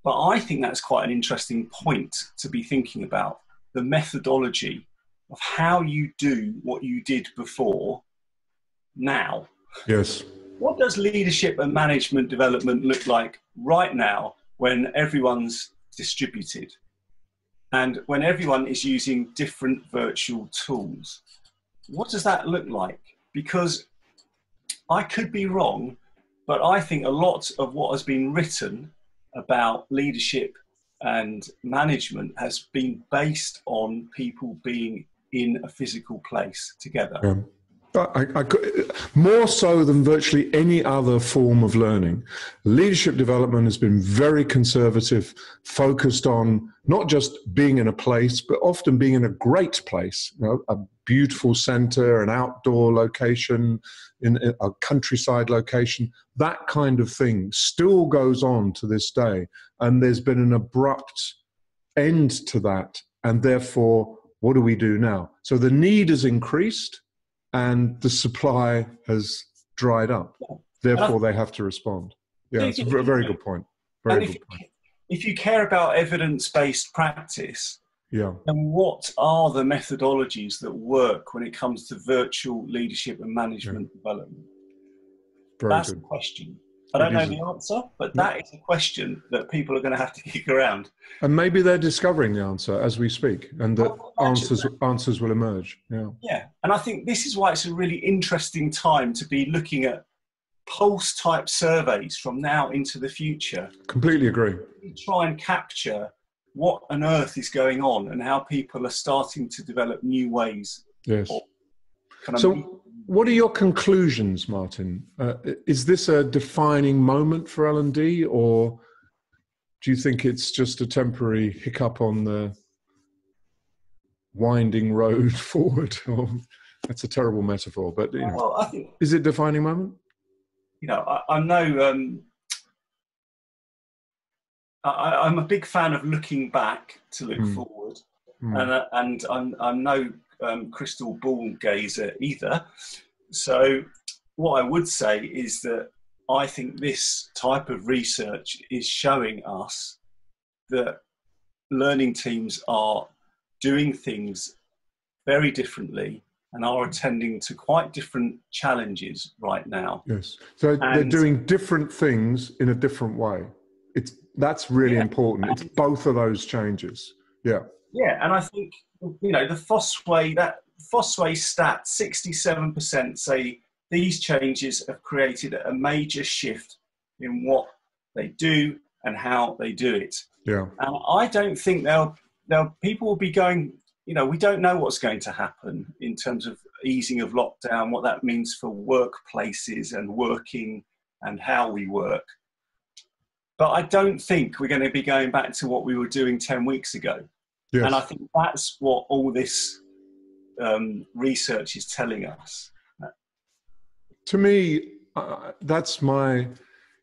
but I think that's quite an interesting point to be thinking about, the methodology of how you do what you did before now. Yes. What does leadership and management development look like right now when everyone's distributed and when everyone is using different virtual tools? What does that look like? Because I could be wrong, but I think a lot of what has been written about leadership and management has been based on people being in a physical place together. Yeah. More so than virtually any other form of learning. Leadership development has been very conservative, focused on not just being in a place, but often being in a great place, a beautiful center, an outdoor location, in a countryside location. That kind of thing still goes on to this day. And there's been an abrupt end to that. And therefore, what do we do now? So the need has increased, and the supply has dried up. Therefore, they have to respond. Yeah, it's a very good point. Very good point. If you care about evidence-based practice, Yeah. And what are the methodologies that work when it comes to virtual leadership and management development? That's the question. I don't know the answer, but that is a question that people are going to have to kick around. And maybe they're discovering the answer as we speak, and that answers will emerge. Yeah. Yeah. And I think this is why it's a really interesting time to be looking at pulse type surveys from now into the future. Completely agree. Try and capture what on earth is going on and how people are starting to develop new ways. Yes. So what are your conclusions, Martin? Is this a defining moment for L&D, or do you think it's just a temporary hiccup on the winding road forward? Or, that's a terrible metaphor, but you know, well, I think, is it a defining moment? You know, I know I'm a big fan of looking back to look forward, and I'm no crystal ball gazer either. So what I would say is that I think this type of research is showing us that learning teams are doing things very differently and are attending to quite different challenges right now. Yes. So they're doing different things in a different way. That's really important. It's both of those changes. Yeah. Yeah, and I think, you know, the Fosway stat, 67% say these changes have created a major shift in what they do and how they do it. Yeah. And I don't think people will be going, you know, we don't know what's going to happen in terms of easing of lockdown, what that means for workplaces and working and how we work. But I don't think we're going to be going back to what we were doing 10 weeks ago. Yes. And I think that's what all this research is telling us. To me, that's my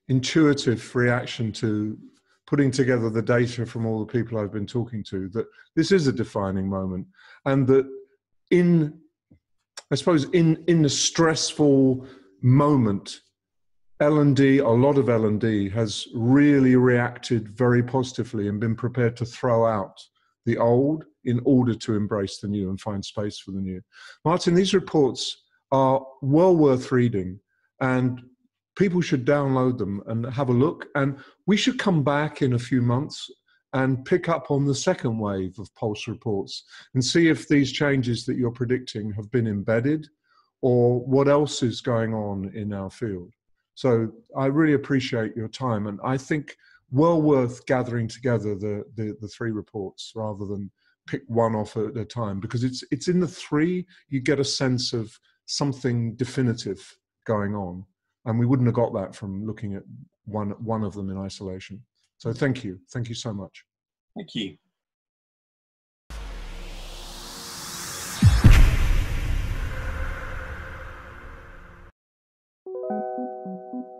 intuitive reaction to putting together the data from all the people I've been talking to, that this is a defining moment, and that in the stressful moment, L&D, a lot of L&D has really reacted very positively and been prepared to throw out the old in order to embrace the new and find space for the new. Martin, these reports are well worth reading, and people should download them and have a look. And we should come back in a few months and pick up on the second wave of Pulse reports and see if these changes that you're predicting have been embedded or what else is going on in our field. So I really appreciate your time, and I think well worth gathering together the three reports rather than pick one off at a time, because it's in the three you get a sense of something definitive going on, and we wouldn't have got that from looking at one of them in isolation. So thank you so much. Thank you.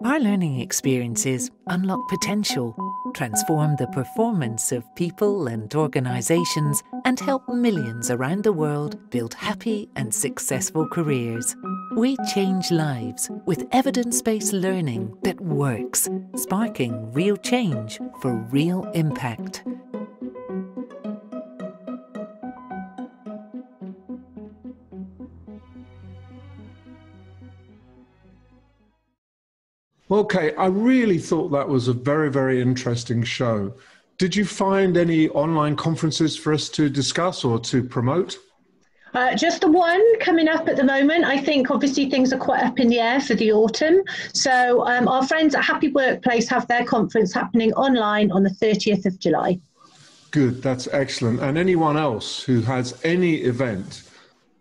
Our learning experiences unlock potential, transform the performance of people and organisations, and help millions around the world build happy and successful careers. We change lives with evidence-based learning that works, sparking real change for real impact. Okay, I really thought that was a very, very interesting show. Did you find any online conferences for us to discuss or to promote? Just the one coming up at the moment. I think obviously things are quite up in the air for the autumn. So our friends at Happy Workplace have their conference happening online on the 30th of July. Good, that's excellent. And anyone else who has any event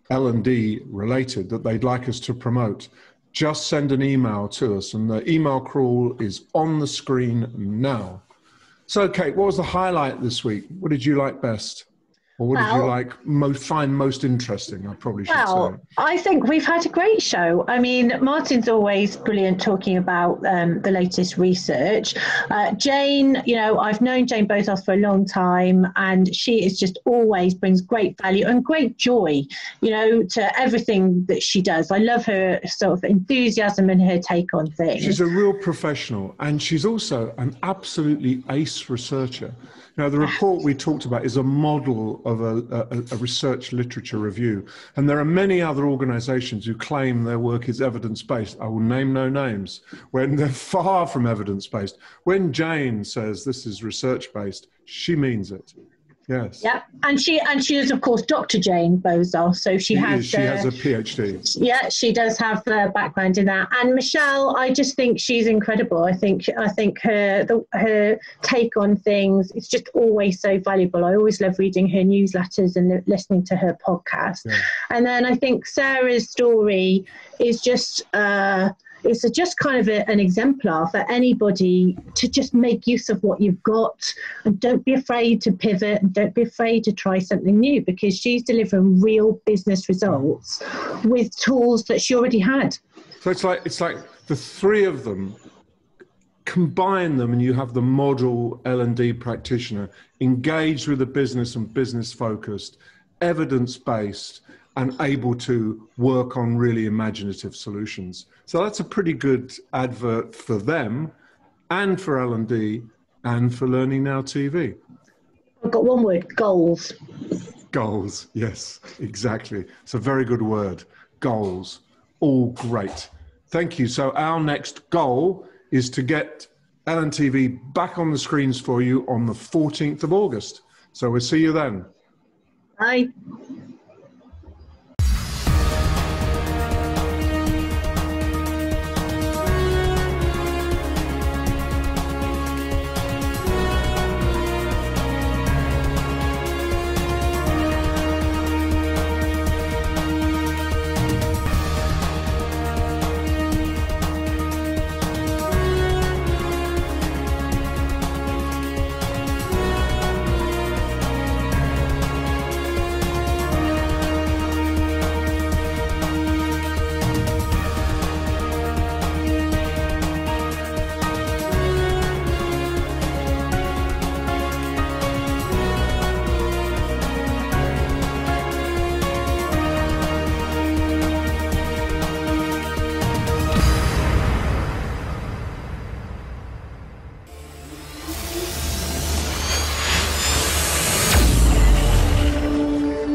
L&D related that they'd like us to promote, just send an email to us, and the email crawl is on the screen now. So, Kate, what was the highlight this week? What did you like best? Or what did you find most interesting, I probably should say? I think we've had a great show. I mean, Martin's always brilliant talking about the latest research. Jane, you know, I've known Jane Bozoff for a long time, and she is just always brings great value and great joy, you know, to everything that she does. I love her sort of enthusiasm and her take on things. She's a real professional, and she's also an absolutely ace researcher. Now, the report we talked about is a model of a research literature review. And there are many other organizations who claim their work is evidence-based. I will name no names, when they're far from evidence-based. When Jane says this is research-based, she means it. Yes. Yeah, and she is of course Dr. Jane Bozar, so she has a PhD. Yeah, she does have a background in that. And Michelle, I just think she's incredible. I think her take on things is just always so valuable. I always love reading her newsletters and listening to her podcast. Yeah. And then I think Sarah's story is just it's just kind of an exemplar for anybody to just make use of what you've got, and don't be afraid to pivot and don't be afraid to try something new, because she's delivering real business results with tools that she already had. So it's like the three of them, combine them and you have the model L&D practitioner engaged with the business and business focused, evidence-based, and able to work on really imaginative solutions. So that's a pretty good advert for them and for L&D and for Learning Now TV. I've got one word: goals. Goals, yes, exactly. It's a very good word, goals. All great. Thank you. So our next goal is to get LNTV back on the screens for you on the 14th of August. So we'll see you then. Bye.